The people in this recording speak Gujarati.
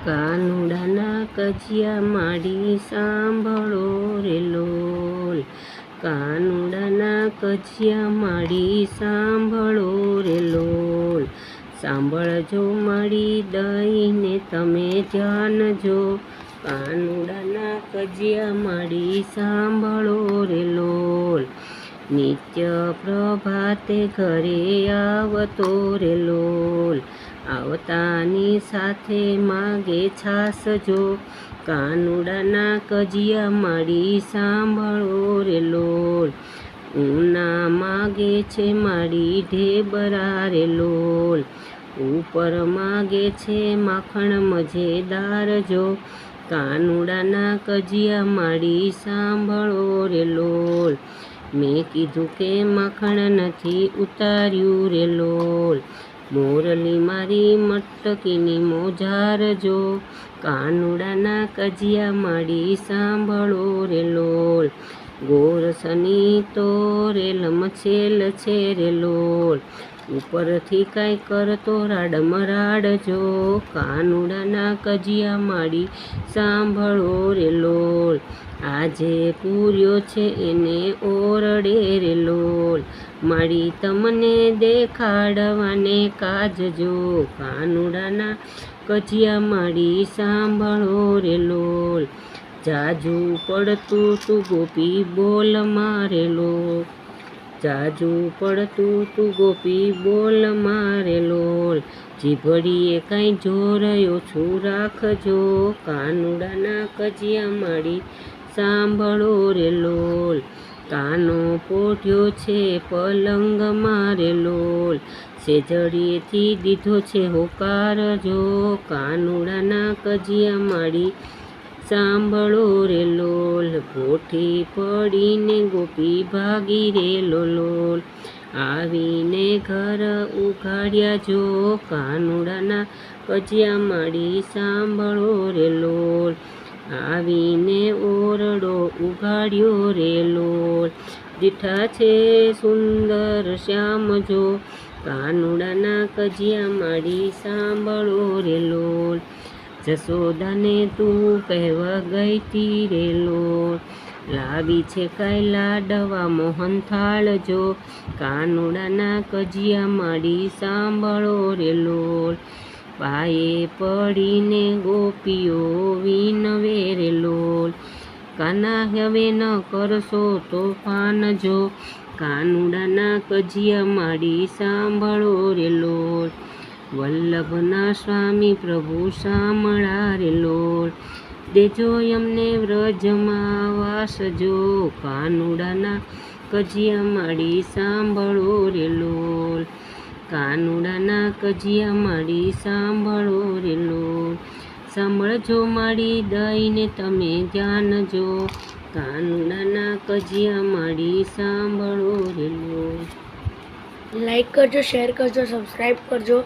કાનુડાના કજિયા માડી સાંભળો રે લોલ. કાનુડાના કજિયા માડી સાંભળો રે લોલ. સાંભળજો માડી દઈને તમે જાણજો. કાનુડાના કજિયા માડી સાંભળો રે લોલ. નિત્ય પ્રભાતે ઘરે આવતો રે લોલ. આવતાની સાથે માગે છાસ જો. કાનુડાના કજિયા માડી સાંભળો રે લોલ. ઉના માગે છે માડી ઢેબરા રે લોલ. ઉપર માગે છે માખણ મજેદાર જો. કાનુડાના કજિયા માડી સાંભળો રે લોલ. મેં કીધું કે માખણ નથી ઉતાર્યું રે લોલ. મોરલી મારી મટકીની મોજાર જો. કાનુડાના કજિયા માડી સાંભળો રે લોલ. ગોરસની તો રેલમ છેલ છે રે લોલ. ઉપરથી કાંઈ કરતો રાડમરાડ જો. કાનુડાના કજિયા માડી સાંભળો રે લોલ. આજે પૂર્યો છે એને ઓરડે રે લોલ. માડી તમને દેખાડવાને કાજજો. કાનુડાના કજિયા માડી સાંભળો રે લોલ. જાજુ પડતું તું ગોપી બોલ મારે લોલ. જાજુ પડતું તું ગોપી બોલ મારે લોલ. જીભડીએ કાંઈ જોરયો છું રાખજો. કાનુડાના કજિયા માડી સાંભળો રે લોલ. કાનો પોઢ્યો છે પલંગ મારે લોલ. સેજડીએથી દીધો છે હોકાર જો. કાનુડાના કજિયા માડી સાંભળો રે લોલ. ભોઠી પડીને ગોપી ભાગી રે લોલ. આવીને ઘર ઉઘાડ્યા જો. કાનુડાના કજિયા માડી સાંભળો રે લોલ. આવીને ઓરડો ઉઘાડ્યો રે લોલ. દીઠા છે સુંદર શ્યામ જો. કાનુડાના કજિયા માડી સાંભળો રે લોલ. જશોદાને તું કહેવા ગઈ તી રે લોલ. લાવી છે કાંઈ લાડવા મોહનથાળ જો. કાનુડાના કજિયા માડી સાંભળો રે લોલ. પાયે પડીને ગોપીઓ વિનવે રે લોલ. કાના હવે ન કરશો તોફાન જો. કાનુડાના કજિયા માડી સાંભળો રે લોલ. વલ્લભના સ્વામી પ્રભુ શામળા રે લોલ. દેજો એમને વ્રજમાં વાસ જો. કાનુડાના કજિયા માડી સાંભળો રે લોલ. કાનુડાના કજિયા માડી સાંભળો રે લોલ. સાંભળજો માડી દઈને તમે જાણજો. કાનુડાના કજિયા માડી સાંભળો રે લોલ. લાઈક કરજો, શેર કરજો, સબસ્ક્રાઈબ કરજો.